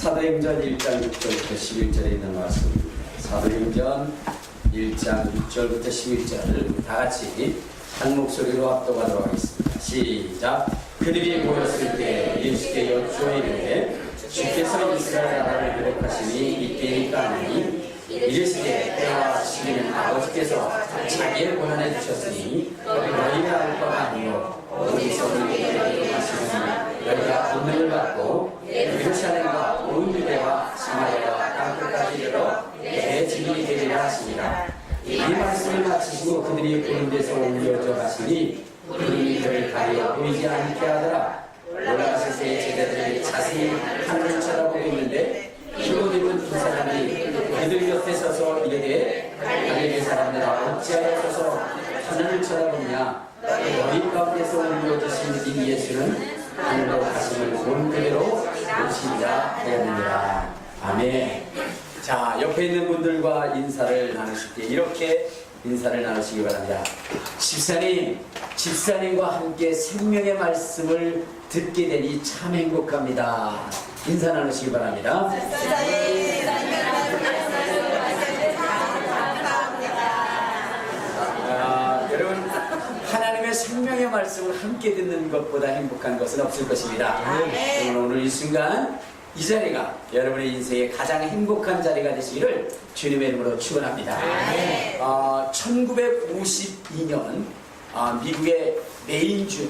사도행전 1장 6절부터 11절에 있는 말씀입니다. 사도행전 1장 6절부터 11절을 다같이 한 목소리로 합독하도록 하겠습니다. 시작. 그들이 모였을 때 예수께 여쭈어 이르되 주께서 이스라엘 나라를 회복하시니 이때니까 하니 이르시되 때와 시기는 아버지께서 자기를 고난해 주셨으니 너희가 알 바가 아니요 오직 성령께서 회복하시니 너희가 권능을 받고 예루살렘과 온 유대와 사마리아와 땅끝까지 이르러 내 증인이 되리라 하시니라. 이 말씀을 마치시고 그들이 보는 데서 옮겨져 가시니 구름이 그를 가려 보이지 않게 하더라. 올라가실 때 제자들이 자세히 하늘을 쳐다보고 있는데 흰옷 입은 두 사람이 그들 옆에 서서 이르되 갈릴리 사람들아 어찌하여 서서 하늘을 쳐다보냐. 너희 가운데서 옮겨지신 이 예수는 하늘로 가심을 본 그대로 오시리라 하였느니라. 아멘. 자, 옆에 있는 분들과 인사를 나누실 때 이렇게 인사를 나누시기 바랍니다. 집사님과 함께 생명의 말씀을 듣게 되니 참 행복합니다. 인사 나누시기 바랍니다. 여러분, 하나님의 생명의 말씀을 함께 듣는 것보다 행복한 것은 없을 것입니다. 오늘 이 순간 이 자리가 여러분의 인생의 가장 행복한 자리가 되시기를 주님의 이름으로 축원합니다. 1952년 미국의 메인주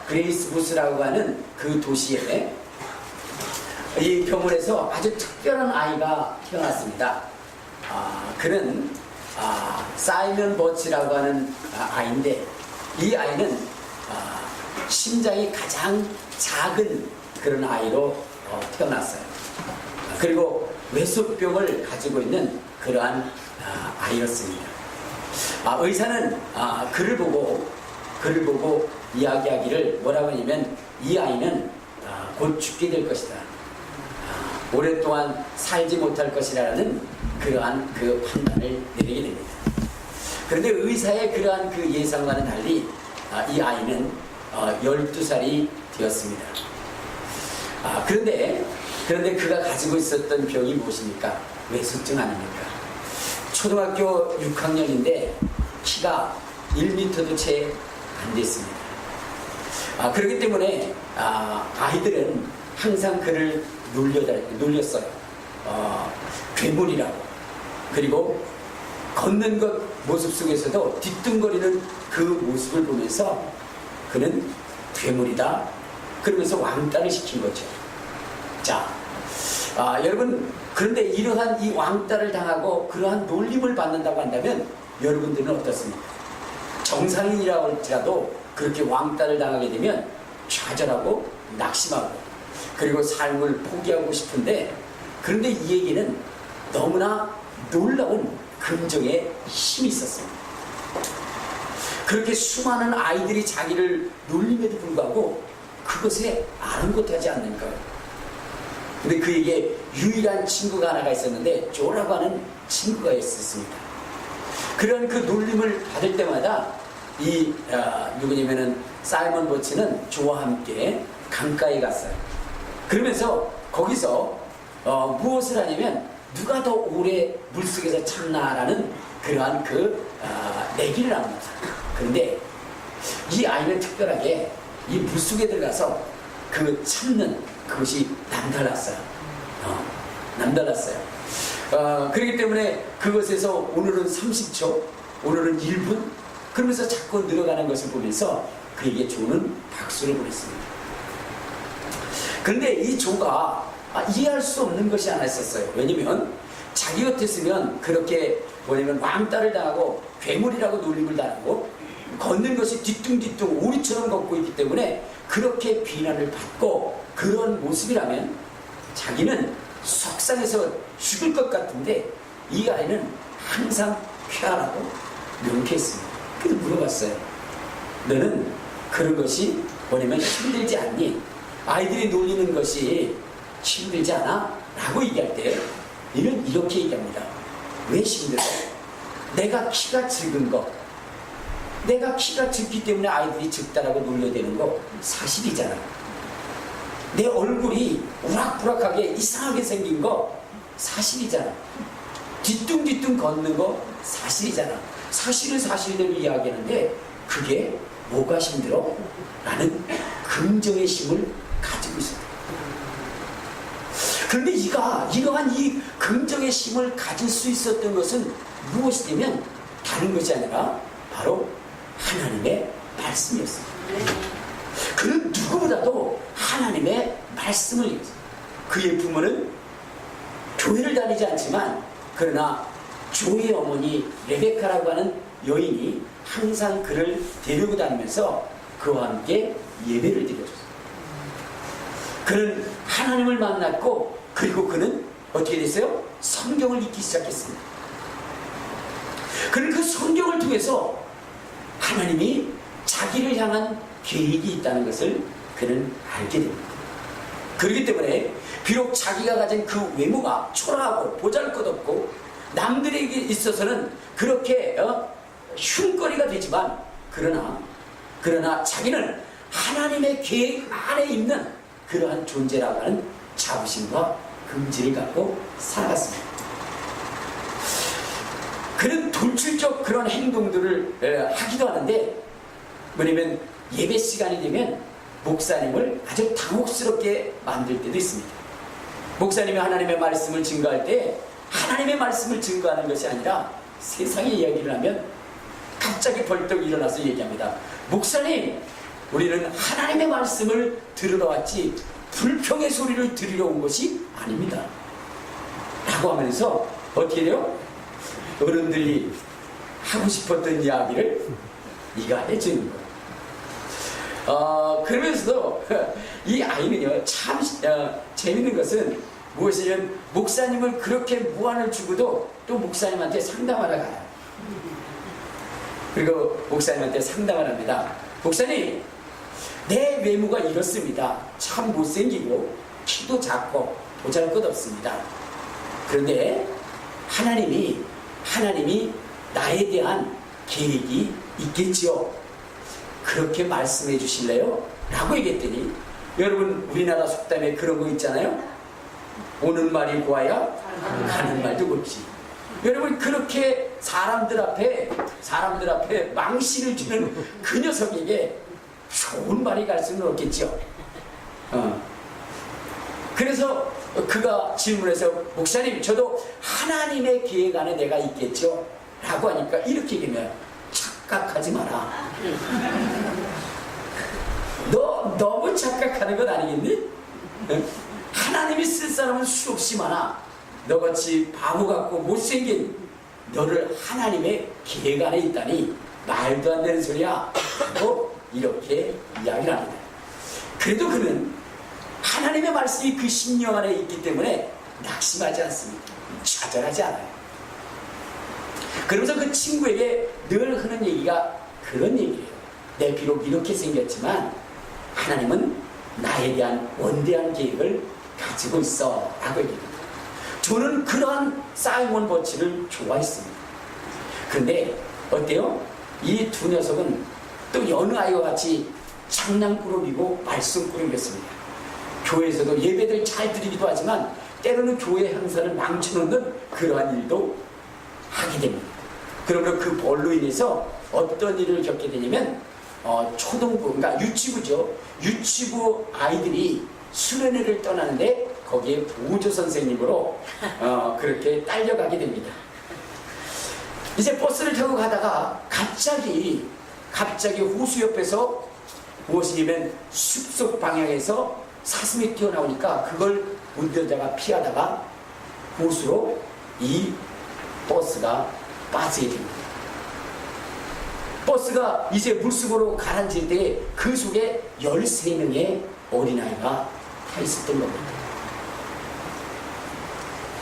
그레이스부스라고 하는 그 도시에 이 병원에서 아주 특별한 아이가 태어났습니다. 그는 사이먼 버치라고 하는 아이인데 이 아이는 심장이 가장 작은 그런 아이로 태어났어요. 그리고 외소병을 가지고 있는 그러한 아이였습니다. 의사는 그를 보고 이야기하기를 뭐라고 하냐면 이 아이는 곧 죽게 될 것이다. 오랫동안 살지 못할 것이라는 그러한 그 판단을 내리게 됩니다. 그런데 의사의 그러한 그 예상과는 달리 이 아이는 12살이 되었습니다. 그런데 그가 가지고 있었던 병이 무엇입니까? 외소증 아닙니까? 초등학교 6학년인데 키가 1m도 채 안 됐습니다. 그렇기 때문에 아이들은 항상 그를 놀렸어요. 괴물이라고. 그리고 걷는 것 모습 속에서도 뒤뚱거리는 그 모습을 보면서 그는 괴물이다. 그러면서 왕따를 시킨 거죠. 자, 여러분, 그런데 이러한 이 왕따를 당하고 그러한 놀림을 받는다고 한다면 여러분들은 어떻습니까? 정상인이라고 할지라도 그렇게 왕따를 당하게 되면 좌절하고 낙심하고 그리고 삶을 포기하고 싶은데, 그런데 이 얘기는 너무나 놀라운 긍정의 힘이 있었습니다. 그렇게 수많은 아이들이 자기를 놀림에도 불구하고 그것에 아랑곳하지 않는 거예요. 근데 그에게 유일한 친구가 하나가 있었는데 조라고 하는 친구가 있었습니다. 그런 그 놀림을 받을 때마다 누구냐면은 사이먼 버치는 조와 함께 강가에 갔어요. 그러면서 거기서 무엇을 하냐면 누가 더 오래 물속에서 참나라는 그러한 내기를 합니다. 그런데 이 아이는 특별하게 이 물속에 들어가서 그 참는 그것이 남달랐어요. 그렇기 때문에 그것에서 오늘은 30초, 오늘은 1분, 그러면서 자꾸 늘어가는 것을 보면서 그에게 조는 박수를 보냈습니다. 그런데 이 조가 이해할 수 없는 것이 하나 있었어요. 왜냐면 자기 같았으면 그렇게 왕따를 당하고 괴물이라고 놀림을 당하고 걷는 것이 뒤뚱뒤뚱 오리처럼 걷고 있기 때문에 그렇게 비난을 받고 그런 모습이라면 자기는 속상해서 죽을 것 같은데 이 아이는 항상 쾌활하고 명쾌했습니다. 그래서 물어봤어요. 너는 그런 것이 힘들지 않니? 아이들이 놀리는 것이 힘들지 않아? 라고 얘기할 때 이는 이렇게 얘기합니다. 왜 힘들어? 내가 키가 작은 거, 내가 키가 작기 때문에 아이들이 작다라고 놀려대는 거 사실이잖아. 내 얼굴이 우락부락하게 이상하게 생긴 거 사실이잖아. 뒤뚱뒤뚱 걷는 거 사실이잖아. 사실을 사실대로 이야기하는데 그게 뭐가 힘들어? 라는 긍정의 힘을 가지고 있었다. 그런데 이러한 이 긍정의 힘을 가질 수 있었던 것은 무엇이냐면 다른 것이 아니라 바로 하나님의 말씀이었습니다. 그는 누구보다도 하나님의 말씀을 읽었어요. 그의 부모는 교회를 다니지 않지만 그러나 조의 어머니 레베카라고 하는 여인이 항상 그를 데리고 다니면서 그와 함께 예배를 드려줬어요. 그는 하나님을 만났고 그리고 그는 어떻게 됐어요? 성경을 읽기 시작했습니다. 그는 그 성경을 통해서 하나님이 자기를 향한 계획이 있다는 것을 그는 알게 됩니다. 그렇기 때문에 비록 자기가 가진 그 외모가 초라하고 보잘것없고 남들에게 있어서는 그렇게 흉거리가 되지만 그러나 자기는 하나님의 계획 안에 있는 그러한 존재라고 하는 자부심과 긍지를 갖고 살아갔습니다. 그는 돌출적 그런 행동들을 하기도 하는데 뭐냐면 예배 시간이 되면 목사님을 아주 당혹스럽게 만들 때도 있습니다. 목사님이 하나님의 말씀을 증거할 때 하나님의 말씀을 증거하는 것이 아니라 세상의 이야기를 하면 갑자기 벌떡 일어나서 얘기합니다. 목사님, 우리는 하나님의 말씀을 들으러 왔지 불평의 소리를 들으러 온 것이 아닙니다. 라고 하면서 어떻게 돼요? 어른들이 하고 싶었던 이야기를 이가 해주는 거예요. 그러면서도 이 아이는요, 참 재밌는 것은 무엇이냐면 목사님을 그렇게 무안을 주고도 또 목사님한테 상담하러 가요. 그리고 목사님한테 상담을 합니다. 목사님, 내 외모가 이렇습니다. 참 못생기고 키도 작고 보잘것없습니다. 그런데 하나님이 나에 대한 계획이 있겠지요. 그렇게 말씀해 주실래요? 라고 얘기했더니 여러분 우리나라 속담에 그런 거 있잖아요. 오는 말이 고와야 가는 말도 곱지. 여러분 그렇게 사람들 앞에 망신을 주는 그 녀석에게 좋은 말이 갈 수는 없겠죠. 그래서 그가 질문해서 목사님, 저도 하나님의 계획 안에 내가 있겠죠? 라고 하니까 이렇게 얘기하면 착각하지 마라. 너 너무 착각하는 건 아니겠니? 하나님이 쓸 사람은 수없이 많아. 너같이 바보 같고 못생긴 너를 하나님의 계획 안에 있다니 말도 안 되는 소리야 하고 이렇게 이야기를 합니다. 그래도 그는 하나님의 말씀이 그 심령 안에 있기 때문에 낙심하지 않습니다. 좌절하지 않아요. 그러면서 그 친구에게 늘 하는 얘기가 그런 얘기예요. 내 비록 이렇게 생겼지만 하나님은 나에 대한 원대한 계획을 가지고 있어 라고 얘기합니다. 저는 그러한 사이먼 버치를 좋아했습니다. 그런데 어때요? 이 두 녀석은 또 여느 아이와 같이 장난꾸러기고 말썽꾸러기였습니다. 교회에서도 예배들 잘 드리기도 하지만 때로는 교회 행사를 망쳐놓는 그러한 일도 하게 됩니다. 그러면 그 벌로 인해서 어떤 일을 겪게 되냐면 초등부, 그러니까 유치부죠. 유치부 아이들이 수련회를 떠나는데 거기에 보조 선생님으로 그렇게 딸려가게 됩니다. 이제 버스를 타고 가다가 갑자기 호수 옆에서 무엇이냐면 숲속 방향에서 사슴이 튀어나오니까 그걸 운전자가 피하다가 호수로 이 버스가 빠지게 됩니다. 버스가 이제 물속으로 가라앉을 때 그 속에 13명의 어린아이가 타 있었던 겁니다.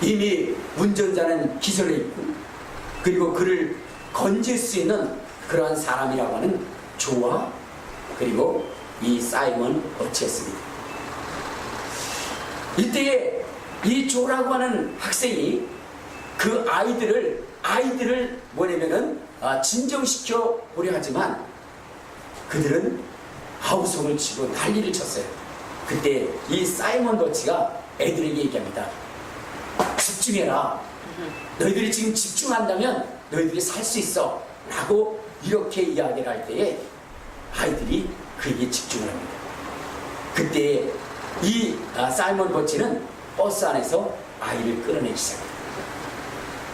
이미 운전자는 기절해 있고 그리고 그를 건질 수 있는 그러한 사람이라고 하는 조와 그리고 이 사이먼 버치였습니다. 이때에 이 조라고 하는 학생이 그 아이들을 뭐냐면은 진정시켜 보려 하지만 그들은 아우성을 치고 난리를 쳤어요. 그때 이 사이먼 버치가 애들에게 얘기합니다. 집중해라. 너희들이 지금 집중한다면 너희들이 살 수 있어. 라고 이렇게 이야기를 할 때에 아이들이 그에게 집중을 합니다. 그때 이 사이먼 버치는 버스 안에서 아이를 끌어내기 시작합니다.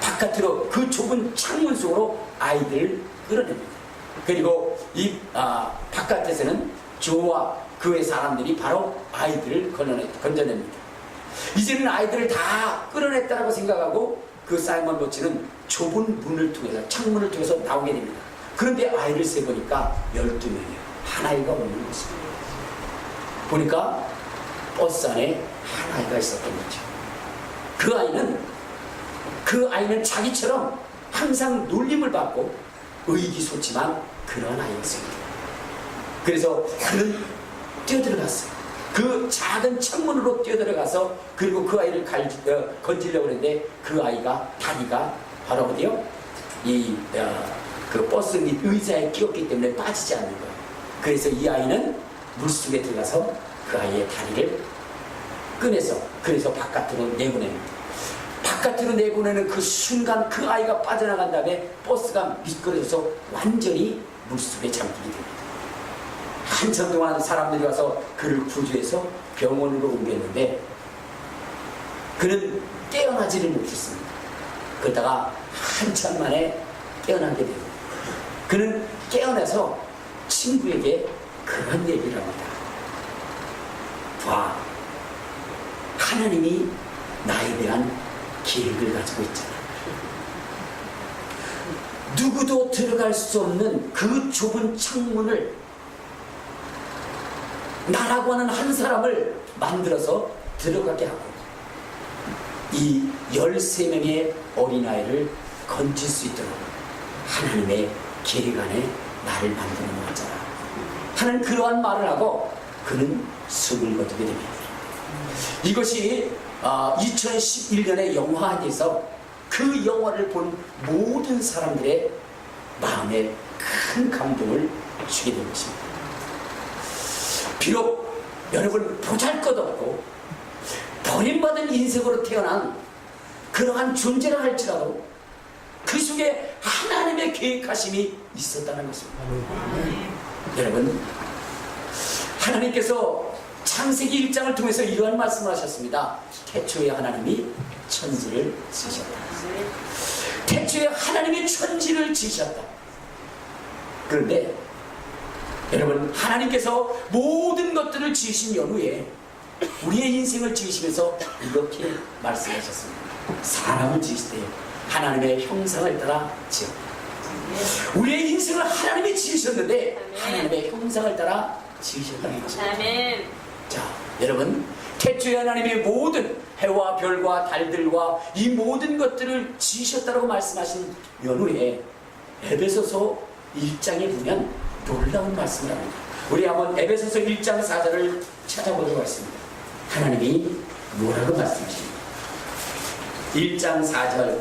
바깥으로 그 좁은 창문 속으로 아이들을 끌어냅니다. 그리고 이 바깥에서는 조와 그의 사람들이 바로 아이들을 건져냅니다. 이제는 아이들을 다 끌어냈다고 생각하고 그 사이먼 버치는 좁은 문을 통해서 창문을 통해서 나오게 됩니다. 그런데 아이를 세보니까 12명이에요. 한 아이가 없는 것입니다. 보니까 버스 안에 한 아이가 있었던 거죠. 그 아이는 자기처럼 항상 놀림을 받고 의기소침한 그런 아이였습니다. 그래서 그는 뛰어들어갔어요. 그 작은 창문으로 뛰어들어가서 그리고 그 아이를 건지려고 했는데 그 아이가 다리가 바로 어디요? 그 버스 밑 의자에 끼었기 때문에 빠지지 않는 거예요. 그래서 이 아이는 물속에 들어가서 그 아이의 다리를 꺼내서 그래서 바깥으로 내보냅니다. 바깥으로 내보내는 그 순간 그 아이가 빠져나간 다음에 버스가 미끄러져서 완전히 물속에 잠기게 됩니다. 한참 동안 사람들이 와서 그를 구조해서 병원으로 옮겼는데 그는 깨어나지를 못했습니다. 그러다가 한참 만에 깨어나게 됩니다. 그는 깨어나서 친구에게 그런 얘기를 합니다. 봐, 하나님이 나에 대한 계획을 가지고 있잖아. 누구도 들어갈 수 없는 그 좁은 창문을 나라고 하는 한 사람을 만들어서 들어가게 하고 이 13명의 어린아이를 건질 수 있도록 하나님의 계획 안에 나를 만드는 거잖아. 하는 그러한 말을 하고 그는 숨을 거두게 됩니다. 이것이 2011년에 영화에서 그 영화를 본 모든 사람들의 마음에 큰 감동을 주게 된 것입니다. 비록 여러분 보잘것없고 버림받은 인생으로 태어난 그러한 존재라 할지라도 그 속에 하나님의 계획하심이 있었다는 것입니다. 여러분, 하나님께서 창세기 1장을 통해서 이러한 말씀을 하셨습니다. 태초에 하나님이 천지를 지으셨다. 태초에 하나님이 천지를 지으셨다. 그런데 여러분, 하나님께서 모든 것들을 지으신 연후에 우리의 인생을 지으시면서 이렇게 말씀하셨습니다. 사람을 지으실 때 하나님의 형상을 따라 지었다. 우리의 인생을 하나님이 지으셨는데 하나님의 형상을 따라 지으셨다는 것입니다. 자, 여러분, 태초에 하나님이 모든 해와 별과 달들과 이 모든 것들을 지으셨다고 말씀하신 연후에 에베소서 1장에 보면 놀라운 말씀을 합니다. 우리 한번 에베소서 1장 4절을 찾아보도록 하겠습니다. 하나님이 뭐라고 말씀하십니까? 1장 4절.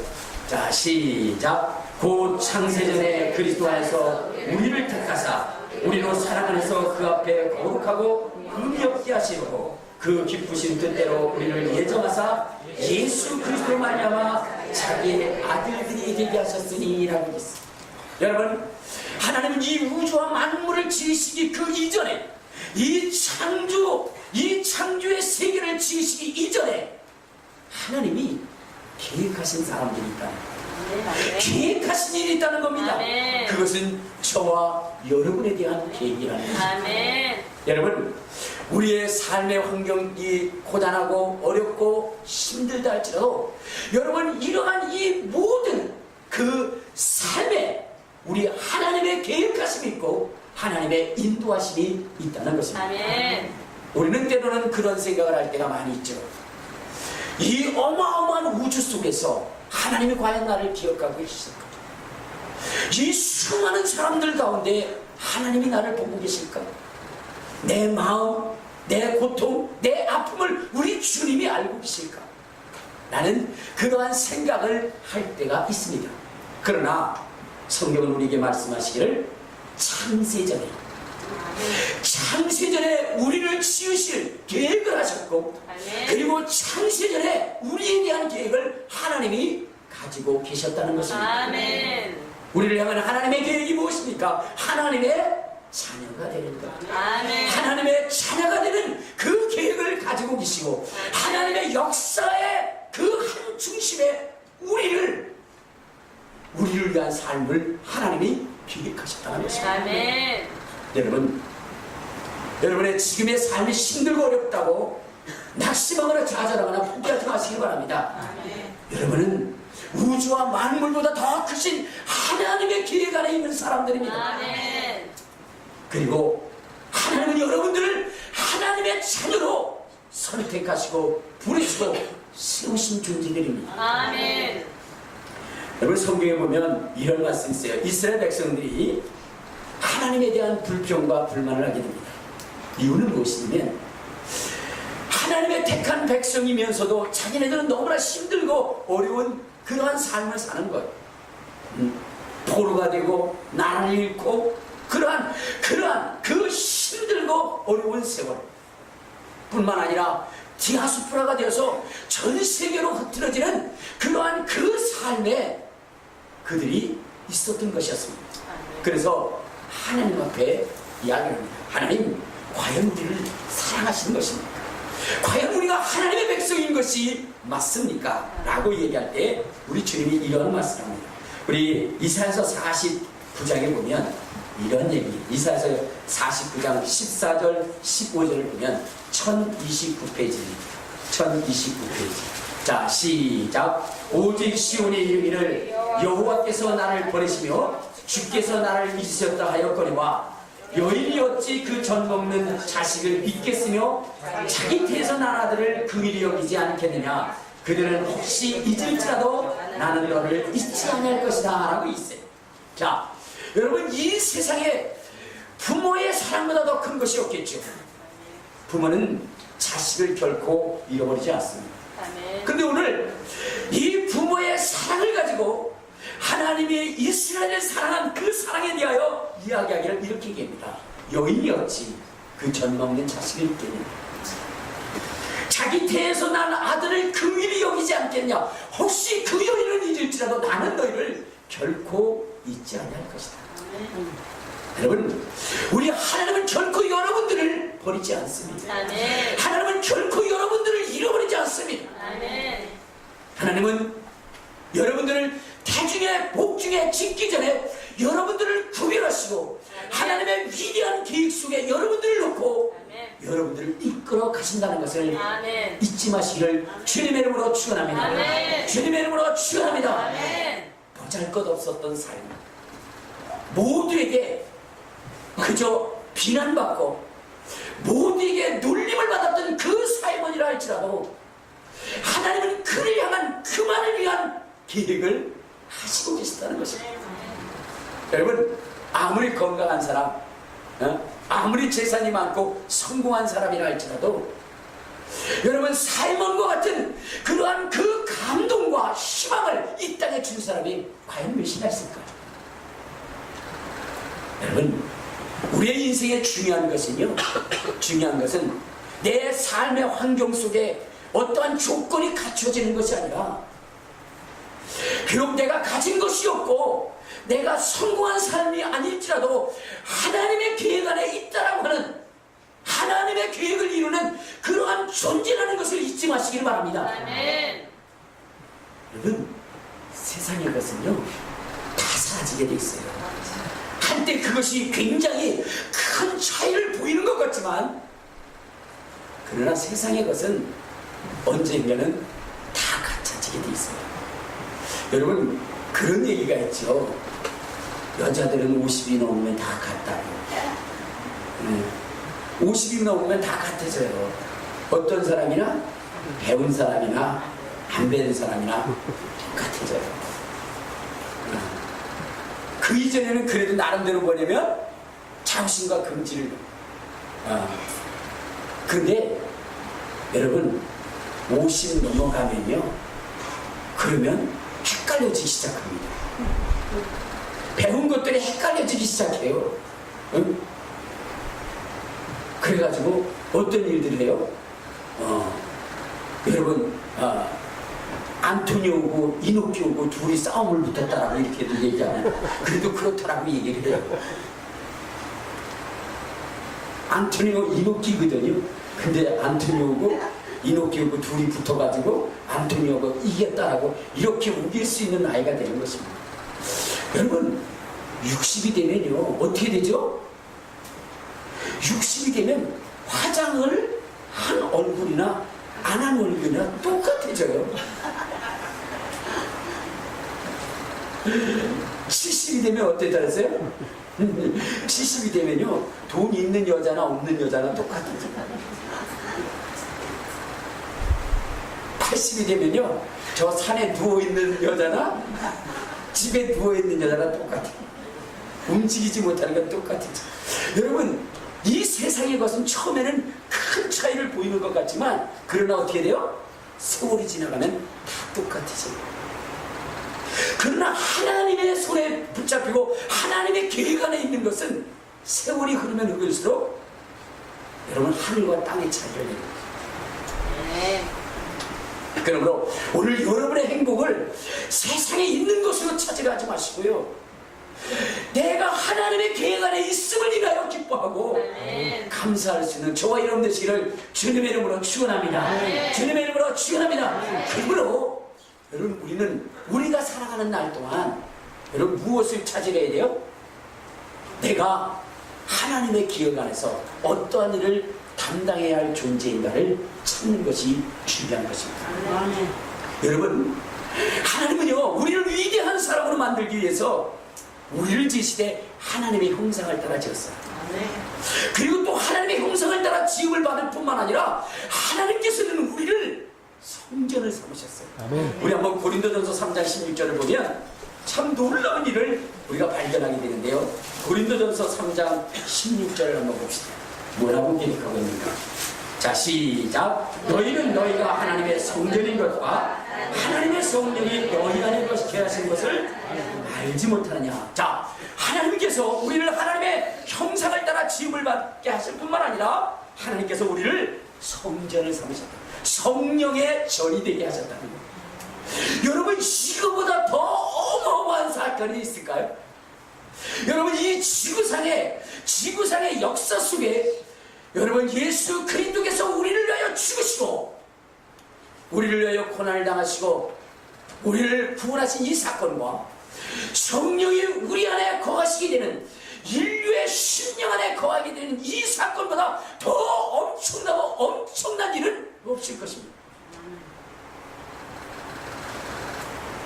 자, 시작. 곧 창세전에 그리스도 안에서 우리를 택하사 우리로 사랑 안에서 그 앞에 거룩하고 흠이 없게 하시고 그 기쁘신 뜻대로 우리를 예정하사 예수 그리스도로 말미암아 자기의 아들들이 되게 하셨으니 라고 했습니다. 여러분, 하나님은 이 우주와 만물을 지으시기 그 이전에 이 창조의 세계를 지으시기 이전에 하나님이 계획하신 사람들이 있다. 계획하신 일이 있다는 겁니다. 아멘. 그것은 저와 여러분에 대한 계획이라는 것입니다. 여러분, 우리의 삶의 환경이 고단하고 어렵고 힘들다 할지라도 여러분, 이러한 이 모든 그 삶에 우리 하나님의 계획하심이 있고 하나님의 인도하심이 있다는 것입니다. 아멘. 우리는 때로는 그런 생각을 할 때가 많이 있죠. 이 어마어마한 우주 속에서 하나님이 과연 나를 기억하고 계실까? 이 수많은 사람들 가운데 하나님이 나를 보고 계실까? 내 마음, 내 고통, 내 아픔을 우리 주님이 알고 계실까? 나는 그러한 생각을 할 때가 있습니다. 그러나 성경은 우리에게 말씀하시기를 창세전에 창세전에 우리를 지으실 계획을 하셨고, 그리고 창세전에 우리에 대한 계획을 하나님이 가지고 계셨다는 것입니다. 아멘. 우리를 향한 하나님의 계획이 무엇입니까? 하나님의 자녀가 되는 것. 아멘. 하나님의 자녀가 되는 그 계획을 가지고 계시고, 하나님의 역사의 그 한 중심에 우리를 위한 삶을 하나님이 계획하셨다는 것입니다. 아멘. 여러분의 지금의 삶이 힘들고 어렵다고 낙심하거나 좌절하거나 포기하지 마시기 바랍니다. 아멘. 여러분은 우주와 만물보다 더 크신 하나님의 계획 안에 있는 사람들입니다. 아멘. 그리고 하나님은 여러분들을 하나님의 자녀로 선택하시고 부르시고 세우신 존재들입니다. 아멘. 여러분, 성경에 보면 이런 말씀이 있어요. 이스라엘 백성들이 하나님에 대한 불평과 불만을 하게 됩니다. 이유는 무엇이냐면, 하나님의 택한 백성이면서도 자기네들은 너무나 힘들고 어려운 그러한 삶을 사는 거예요. 포로가 되고 나라를 잃고 그러한 그 힘들고 어려운 세월 뿐만 아니라 디아스포라가 되어서 전 세계로 흩어지는 그러한 그 삶에 그들이 있었던 것이었습니다. 그래서 하나님 앞에 이야기합니다. 하나님, 과연 우리를 사랑하시는 것입니까? 과연 우리가 하나님의 백성인 것이 맞습니까? 라고 얘기할 때 우리 주님이 이런 말씀을 합니다. 우리 이사야서 49장에 보면 이런 얘기, 이사야서 49장 14절 15절을 보면 1029페이지입니다. 1029페이지. 자, 시작. 오직 시온이 이르기를 여호와께서 나를 버리시며 주께서 나를 잊으셨다 하였거니와 여인이 어찌 그 젖 먹는 자식을 잊겠으며 자기 태에서 난 아들을 긍휼히 여기지 않겠느냐. 그들은 혹시 잊을지라도 나는 너를 잊지 않을 것이다 라고 있어요. 자, 여러분, 이 세상에 부모의 사랑보다 더 큰 것이 없겠죠. 부모는 자식을 결코 잃어버리지 않습니다. 근데 오늘 이 부모의 사랑을 가지고 하나님이 이스라엘을 사랑한 그 사랑에 대하여 이야기하기를 이렇게 얘기합니다. 여인이 어찌 그 젖 먹는 자식을 잊겠느냐. 자기 태에서 난 아들을 긍휼히 여기지 않겠냐. 혹시 그 여인을 잊을지라도 나는 너희를 결코 잊지 않을 것이다. 여러분, 우리 하나님은 결코 여러분들을 버리지 않습니다. 아멘. 하나님은 결코 여러분들을 잃어버리지 않습니다. 아멘. 하나님은 여러분들을 태중에 복중에 짓기 전에 여러분들을 구별하시고 하나님의 위대한 계획 속에 여러분들을 놓고 여러분들을 이끌어 가신다는 것을 아멘. 잊지 마시기를 주님의 이름으로 축원합니다. 아멘. 주님의 이름으로 축원합니다. 아멘. 보잘것없었던 삶, 모두에게 그저 비난받고 모두에게 놀림을 받았던 그 삶이라 할지라도 하나님은 그를 향한 그만을 위한 계획을 하시고 계시다는 것입니다. 여러분, 아무리 건강한 사람, 아무리 재산이 많고 성공한 사람이라 할지라도 여러분, 살몬과 같은 그러한 그 감동과 희망을 이 땅에 준 사람이 과연 몇이나 있을까요? 여러분, 우리의 인생에 중요한 것은요, 중요한 것은 내 삶의 환경 속에 어떠한 조건이 갖춰지는 것이 아니라, 비록 내가 가진 것이 없고 내가 성공한 삶이 아닐지라도 하나님의 계획 안에 있다라고 하는, 하나님의 계획을 이루는 그러한 존재라는 것을 잊지 마시기를 바랍니다. 아멘. 여러분, 세상의 것은요 다 사라지게 돼 있어요. 한때 그것이 굉장히 큰 차이를 보이는 것 같지만, 그러나 세상의 것은 언젠가는 다 갖춰지게 돼 있어요. 여러분, 그런 얘기가 있죠. 여자들은 50이 넘으면 다 같다고. 50이 넘으면 다 같아져요. 어떤 사람이나 배운 사람이나 안 배운 사람이나 똑같아져요. 그 이전에는 그래도 나름대로 뭐냐면 자부심과 긍지를. 근데 여러분, 50 넘어가면요, 그러면 헷갈려지기 시작합니다. 배운 것들이 헷갈려지기 시작해요. 응? 그래가지고 어떤 일들을 해요? 여러분, 안토니오고 이노키오고 둘이 싸움을 붙었다라고 이렇게도 얘기하고, 그래도 그렇다라고 얘기를 해요. 안토니오 이노키거든요. 근데 안토니오고 이노키오고 둘이 붙어가지고 안토니오가 이겼다라고 이렇게 우길 수 있는 나이가 되는 것입니다. 여러분, 60이 되면요 어떻게 되죠? 60이 되면 화장을 한 얼굴이나 안 한 얼굴이나 똑같아져요. 70이 되면 어땠다 그랬어요? 70이 되면요 돈 있는 여자나 없는 여자나 똑같아져요. 80이 되면요 저 산에 누워있는 여자나 집에 누워있는 여자나 똑같아요. 움직이지 못하는 건 똑같아요. 여러분, 이 세상의 것은 처음에는 큰 차이를 보이는 것 같지만, 그러나 어떻게 돼요? 세월이 지나가면 다 똑같아져요. 그러나 하나님의 손에 붙잡히고 하나님의 계획 안에 있는 것은 세월이 흐르면 흐를수록 여러분 하늘과 땅의 차이를 내는 거예요. 그러므로 오늘 여러분의 행복을 세상에 있는 것으로 찾으려 하지 마시고요, 내가 하나님의 계획 안에 있음을 인하여 기뻐하고 감사할 수 있는 저와 여러분 되시기를 주님의 이름으로 축원합니다. 주님의 이름으로 축원합니다. 그러므로 여러분, 우리는 우리가 살아가는 날 동안 여러분 무엇을 찾으려야 돼요? 내가 하나님의 기억 안에서 어떠한 일을 담당해야 할 존재인가를 찾는 것이 중요한 것입니다. 여러분, 하나님은요 우리를 위대한 사람으로 만들기 위해서 우리를 지으시되 하나님의 형상을 따라 지었어요. 그리고 또 하나님의 형상을 따라 지음을 받을 뿐만 아니라 하나님께서는 우리를 성전을 삼으셨어요. 우리 한번 고린도전서 3장 16절을 보면 참 놀라운 일을 우리가 발견하게 되는데요, 고린도전서 3장 16절을 한번 봅시다. 뭐라고 기록하고 있는가? 자, 시작. 너희는 너희가 하나님의 성전인 것과 하나님의 성령이 너희 안에 거하신 것을 알지 못하느냐. 자, 하나님께서 우리를 하나님의 형상을 따라 지음을 받게 하실 뿐만 아니라 하나님께서 우리를 성전을 삼으셨다. 성령의 전이 되게 하셨다는 거예요. 여러분, 이거보다 더 어마어마한 사건이 있을까요? 여러분, 이 지구상의 역사 속에 여러분 예수 그리스도께서 우리를 위하여 죽으시고 우리를 위하여 고난을 당하시고 우리를 구원하신 이 사건과 성령이 우리 안에 거하시게 되는, 인류의 심령 안에 거하게 되는 이 사건보다 더 엄청나고 엄청난 일은 없을 것입니다.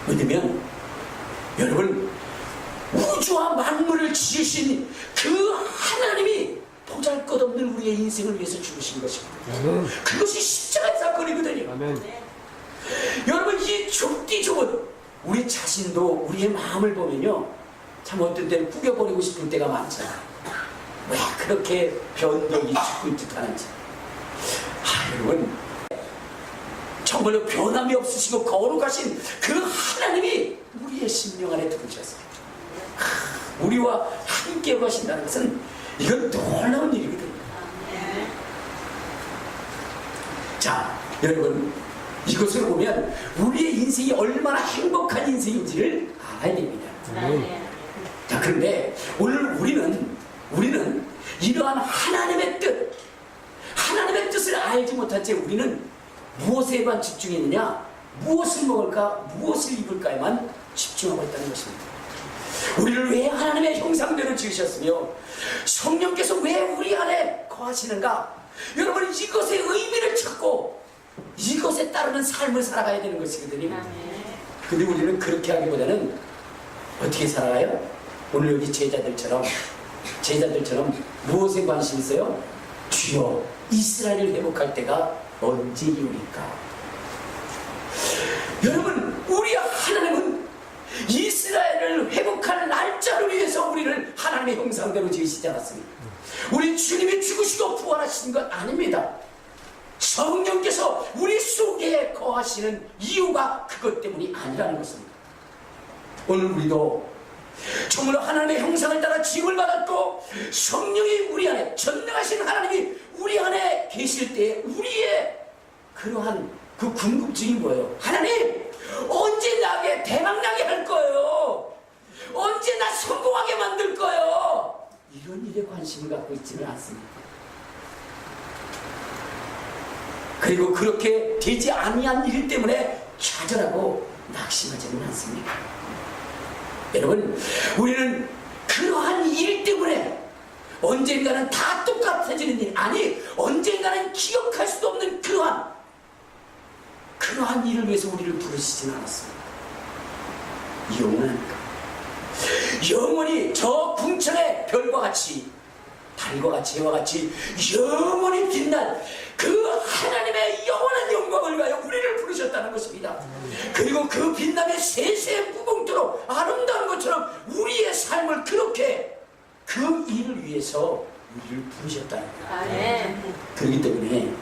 왜냐면 여러분, 우주와 만물을 지으신 그 하나님이 보잘것없는 우리의 인생을 위해서 죽으신 것입니다. 그것이 십자가의 사건이거든요. 여러분, 이 좁디 좁은 우리 자신도 우리의 마음을 보면요 참 어떤 때는 구겨버리고 싶을 때가 많잖아요. 왜 그렇게 변덕이 죽을 듯 하는지. 여러분, 정말로 변함이 없으시고 거룩하신 그 하나님이 우리의 심령 안에 들으셨어요. 우리와 함께 하신다는 것은 이건 놀라운 일이거든요. 자, 여러분, 이것을 보면 우리의 인생이 얼마나 행복한 인생인지를 알아야 됩니다. 자, 그런데 오늘 우리는 이러한 하나님의 뜻을 알지 못한 채 우리는 무엇에만 집중했느냐? 무엇을 먹을까? 무엇을 입을까에만 집중하고 있다는 것입니다. 우리를 왜 하나님의 형상대로 지으셨으며 성령께서 왜 우리 안에 거하시는가? 여러분, 이것의 의미를 찾고 이것에 따르는 삶을 살아가야 되는 것이거든요. 근데 우리는 그렇게 하기보다는 어떻게 살아가요? 오늘 여기 제자들처럼 무엇에 관심 있어요? 주여, 이스라엘을 회복할 때가 언제이오니까. 여러분, 우리 하나님은 이스라엘을 회복할 날짜를 위해서 우리를 하나님의 형상대로 지으시지 않았습니까? 우리 주님이 죽으시고 부활하신 것 아닙니다. 성령께서 우리 속에 거하시는 이유가 그것 때문이 아니라는 것입니다. 오늘 우리도 정말로 하나님의 형상을 따라 지음을 받았고 성령이 우리 안에, 전능하신 하나님이 우리 안에 계실 때 우리의 그러한 그 궁금증이 뭐예요? 하나님, 언제 나게 대박나게 할 거예요? 언제 나 성공하게 만들 거예요? 이런 일에 관심을 갖고 있지는 않습니다. 그리고 그렇게 되지 아니한 일 때문에 좌절하고 낙심하지는 않습니다. 여러분, 우리는 그러한 일 때문에 언젠가는 다 똑같아지는 일, 아니 언젠가는 기억할 수도 없는 그러한 일을 위해서 우리를 부르시지는 않았습니다. 영원하니까. 영원히 저 궁천의 별과 같이, 달과 같이, 해와 같이 영원히 빛난 그 하나님의 영원한 영광을 위하여 우리를 부르셨다는 것입니다. 그리고 그 빛남의 세세 무궁토록 아름다운 것처럼 우리의 삶을 그렇게 그 일을 위해서 우리를 부르셨다는 거예요. 그렇기 때문에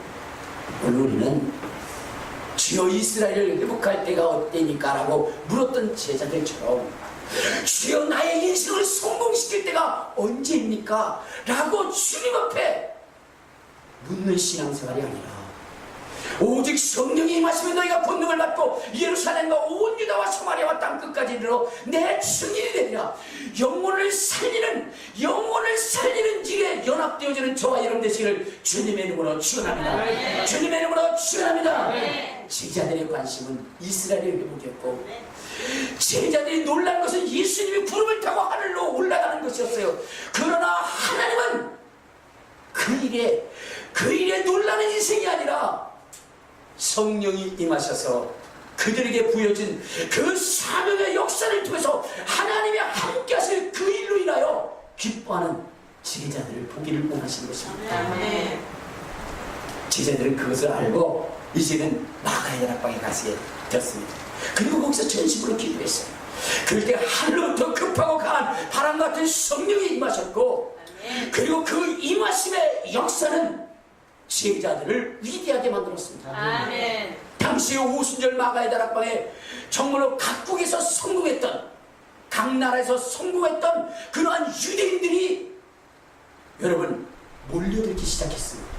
오늘 우리는 주여 이스라엘을 회복할 때가 어때니까 라고 물었던 제자들처럼 주여 나의 인생을 성공시킬 때가 언제입니까? 라고 주님 앞에 묻는 신앙생활이 아니라 오직 성령이 임하시면 너희가 권능을 받고 예루살렘과 온 유다와 사마리아와 땅끝까지 이르러 내 증인이 되리라. 영혼을 살리는 일에 연합되어지는 저와 여러분 되시기를 주님의 이름으로 축원합니다. 주님의 이름으로 축원합니다. 제자들의 관심은 이스라엘의 회복이었고 제자들이 놀란 것은 예수님이 구름을 타고 하늘로 올라가는 것이었어요. 그러나 하나님은 그 일에 놀라는 인생이 아니라 성령이 임하셔서 그들에게 부여진 그 사명의 역사를 통해서 하나님이 함께 하실 그 일로 인하여 기뻐하는 제자들을 보기를 원하시는 것입니다. 제자들은 그것을 알고 이제는 마가의 다락방에 가시게 되었습니다. 그리고 거기서 전심으로 기도했어요. 그럴 때 하늘로부터 급하고 강한 바람 같은 성령이 임하셨고 그리고 그 임하심의 역사는 제자들을 위대하게 만들었습니다. 아멘. 당시 오순절 마가의 다락방에 정말로 각국에서 성공했던, 각 나라에서 성공했던 그러한 유대인들이 여러분 몰려들기 시작했습니다.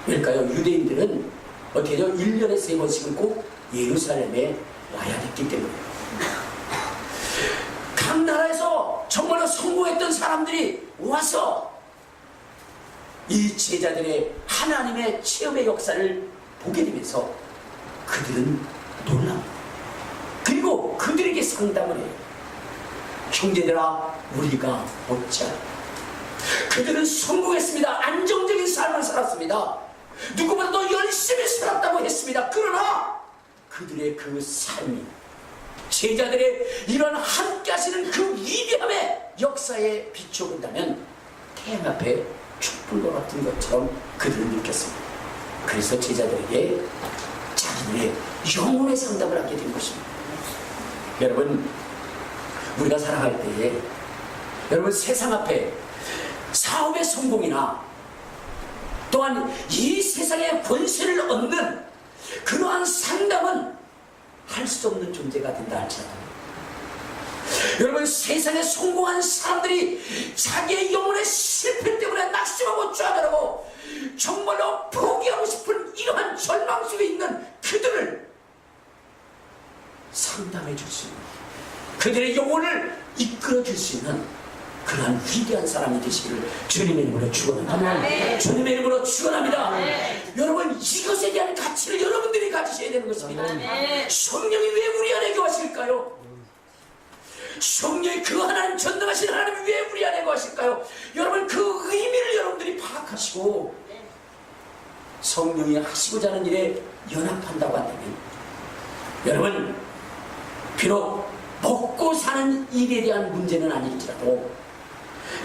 왜일까요? 유대인들은 어떻게 해요? 1년에 3번씩은 꼭 예루살렘에 와야 됐기 때문에 각 나라에서 정말로 성공했던 사람들이 와서 이 제자들의 하나님의 체험의 역사를 보게 되면서 그들은 놀랍니다. 그리고 그들에게 상담을 해요. 형제들아, 우리가 어찌 하라. 그들은 성공했습니다. 안정적인 삶을 살았습니다. 누구보다도 열심히 살았다고 했습니다. 그러나 그들의 그 삶이 제자들의 이런 함께 하시는 그 위대함의 역사에 비춰본다면 태양 앞에 촛불과 같은 것처럼 그들은 느꼈습니다. 그래서 제자들에게 자기들의 영혼의 상담을 하게 된 것입니다. 여러분, 우리가 살아갈 때에 여러분 세상 앞에 사업의 성공이나 또한 이 세상의 권세를 얻는 그러한 상담은 할 수 없는 존재가 된다 할지라도 여러분 세상에 성공한 사람들이 자기의 영혼의 실패 때문에 낙심하고 좌절하고 정말로 포기하고 싶은 이러한 절망 속에 있는 그들을 상담해 줄 수 있는 그들의 영혼을 이끌어 줄 수 있는 그러한 위대한 사람이 되시기를 주님의 이름으로 축원합니다. 주님의 이름으로 축원합니다. 여러분 이것에 대한 가치를 여러분들이 가지셔야 되는 것입니다. 성령이 왜 우리 안에 거하실까요? 성령이 그 하나님 전능하신 하나님이 왜 우리 안에 거하실까요? 여러분 그 의미를 여러분들이 파악하시고 성령이 하시고자 하는 일에 연합한다고 한다면 여러분 비록 먹고 사는 일에 대한 문제는 아닐지라도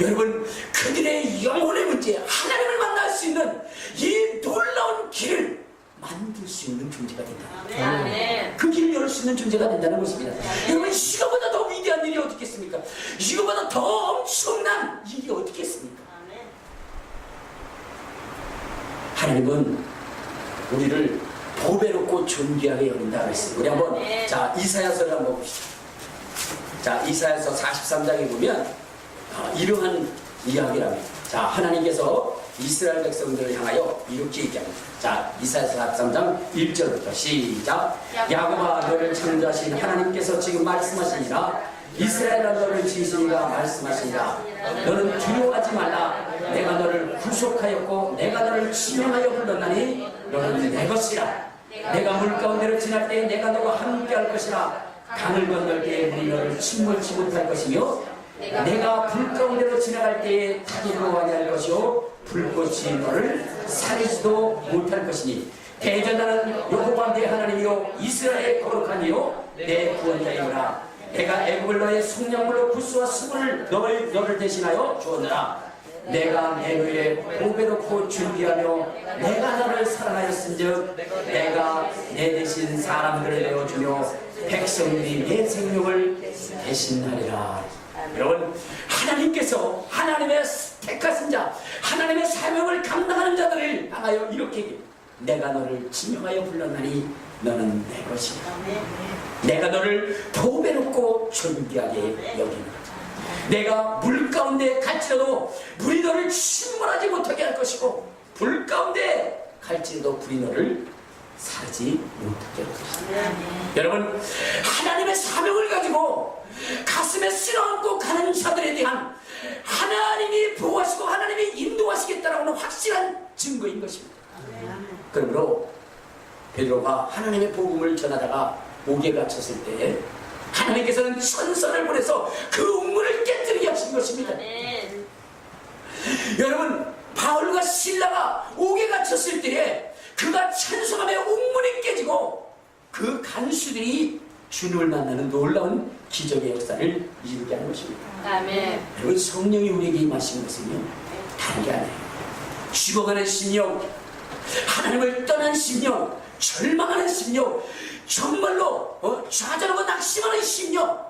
여러분 그들의 영혼의 문제 하나님을 만날 수 있는 이 놀라운 길을 만들 수 있는 존재가 된다. 그 길을 열 수 있는 존재가 된다는 것입니다. 여러분 이거보다 더 위대한 일이 어디 있겠습니까? 이거보다 더 엄청난 일이 어디 있겠습니까? 하나님은 우리를 보배롭고 존귀하게 여긴다 그랬습니다. 우리 한번 자 이사야서를 한번 봅시다. 자, 이사야서 43장에 보면 이러한 이야기를 합니다. 자, 하나님께서 이스라엘 백성들을 향하여 이렇게 얘기합니다. 자, 이사야서 43장 1절부터 시작. 야곱아, 너를 창조하신 하나님께서 지금 말씀하시니라. 이스라엘아, 너를 지으시니가 말씀하시니라. 너는 두려워하지 말라. 내가 너를 구속하였고 내가 너를 지명하여 불렀나니 너는 내 것이라. 내가 물 가운데로 지날 때 내가 너와 함께 할 것이라. 강을 건널 때에 물이 너를 침몰치 못할 것이며 내가 불 가운데로 지나갈 때에 타기도 아니할 것이요 불꽃이 너를 사리지도 못할 것이니 대전하는 여호와 내 하나님이요 이스라엘의 거룩한 이요 내 구원자이오라. 내가 애굽을 너의 속량물로 구스와 수분을 너를 대신하여 주었노라. 내가 내 위에 보배롭고 준비하며 내가 너를 사랑하였은즉 내가 내 대신 사람들을 내어주며 백성들이 내 생명을 대신하리라. 여러분, 하나님께서 하나님의 택하신 자, 하나님의 사명을 감당하는 자들을 향하여 이렇게 얘기합니다. 내가 너를 지명하여 불렀나니 너는 내 것이다. 내가 너를 보배롭고 존귀하게 여기노라. 내가 물 가운데 갈지라도 물이 너를 침몰하지 못하게 할 것이고 불 가운데 갈지라도 불이 너를 사지 못하게 할 것이다. 여러분, 하나님의 사명을 가지고 가슴에 쓸어안고 가는 자들에 대한 하나님이 보호하시고 하나님이 인도하시겠다라는 확실한 증거인 것입니다. 그러므로 베드로가 하나님의 복음을 전하다가 옥에 갇혔을 때 하나님께서는 천사를 보내서 그 옥문을 깨뜨리게 하신 것입니다. 여러분, 바울과 실라가 옥에 갇혔을 때에 그가 찬송하며 옥문이 깨지고 그 간수들이 주님을 만나는 놀라운 기적의 역사를 이루게 하는 것입니다. 아멘. 여러분, 성령이 우리에게 임하신 것은요 다른 게 아니에요. 죽어가는 심령, 하나님을 떠난 심령, 절망하는 심령, 정말로 좌절하고 낙심하는 심령,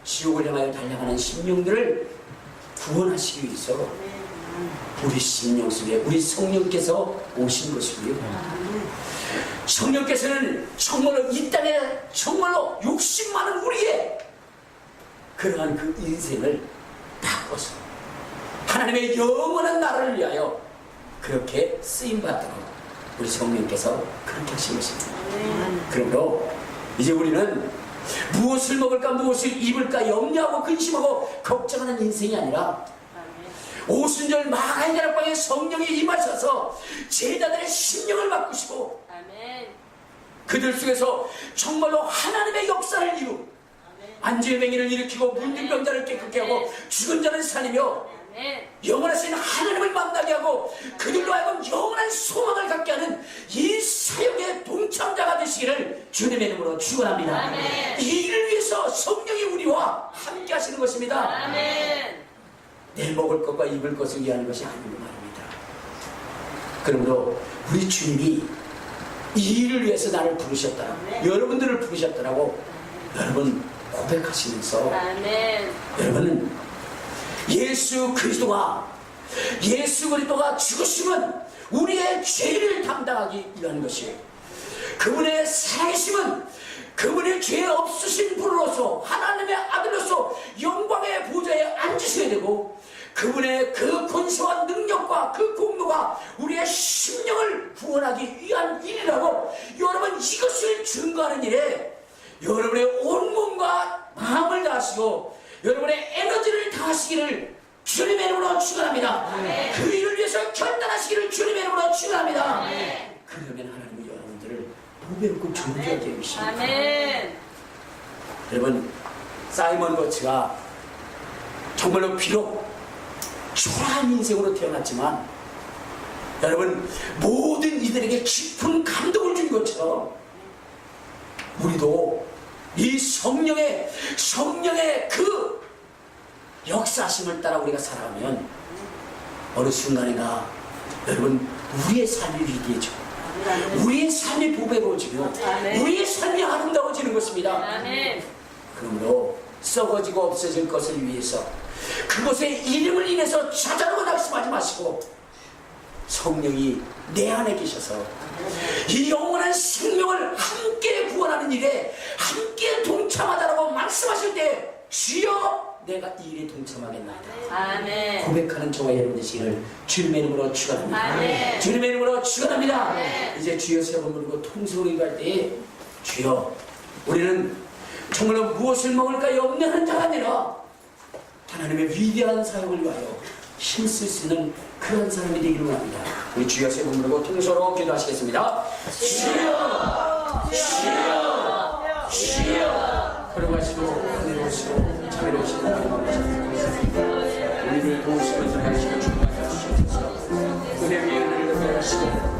지옥을 향하여 달려가는 심령들을 구원하시기 위해서 우리 심령 속에 우리 성령께서 오신 것이고요. 성령께서는 정말로 이 땅에 정말로 욕심 많은 우리의 그러한 그 인생을 바꿔서 하나님의 영원한 나라를 위하여 그렇게 쓰임받도록 우리 성령께서 그렇게 하신 것입니다. 그러므로 이제 우리는 무엇을 먹을까 무엇을 입을까 염려하고 근심하고 걱정하는 인생이 아니라 오순절 마가의 다락방에 성령이 임하셔서 제자들의 심령을 바꾸시고 그들 속에서 정말로 하나님의 역사를 이루 안주의 맹인을 일으키고 물든 병자를 깨끗게 하고 죽은 자를 살리며 영원하신 하나님을 만나게 하고 그들로 하여금 영원한 소망을 갖게 하는 이 사역의 동참자가 되시기를 주님의 이름으로 축원합니다. 이 일을 위해서 성령이 우리와 함께 하시는 것입니다. 내 먹을 것과 입을 것을 위하는 것이 아니고 말입니다. 그러므로 우리 주님이 이 일을 위해서 나를 부르셨다라고 여러분들을 부르셨다라고 여러분 고백하시면서 여러분은 예수 그리스도가 죽으심은 우리의 죄를 담당하기 위한 것이에요. 그분의 살아계심은 그분의 죄 없으신 분으로서 하나님의 아들로서 영광의 보좌에 앉으셔야 되고 그분의 그 권세와 능력과 그 공로가 우리의 심령을 구원하기 위한 일이라고 여러분 이것을 증거하는 일에 여러분의 온 몸과 마음을 다하시고 여러분의 에너지를 다하시기를 주님의 이름으로 축원합니다. 그 일을 위해서 결단하시기를 주님의 이름으로 축원합니다. 그러면 하나님은 여러분들을 보배롭고 존귀하게 해주십니다. 여러분, 사이먼 거츠가 정말로 비록 초라한 인생으로 태어났지만 여러분 모든 이들에게 깊은 감동을 준 것처럼 우리도 이 성령의 그 역사심을 따라 우리가 살아가면 어느 순간인가 여러분 우리의 삶이 위대해지고 우리의 삶이 보배로워지며 우리의 삶이 아름다워지는 것입니다. 그러므로 썩어지고 없어질 것을 위해서 그것의 이름을 인해서 좌절하고 낙심하지 마시고 성령이 내 안에 계셔서 이 영원한 생명을 함께 구원하는 일에 함께 동참하다라고 말씀하실 주여 내가 이 일에 동참하겠나이다. 아멘. 고백하는 저와 여러분 되시기를 주님의 이름으로 축원합니다. 아멘. 주님의 이름으로 축원합니다. 아멘. 이제 주여 세 번 부르고 통성을 기도할 때에 주여 우리는 정말로 무엇을 먹을까 염려하는 자가 아니라 하나님의 위대한 사역을 위하여 힘쓸 수 있는 그런 사람이 되기를 원합니다. 우리 주여 세 번 부르고 통성으로 기도하시겠습니다. 주여 주여 주여 걸어가시고 은혜로우시고 자비로우시고 우리를 도우시고 인도하시고 충만하게 하시옵소서. 은혜 위에 은혜를 더하시고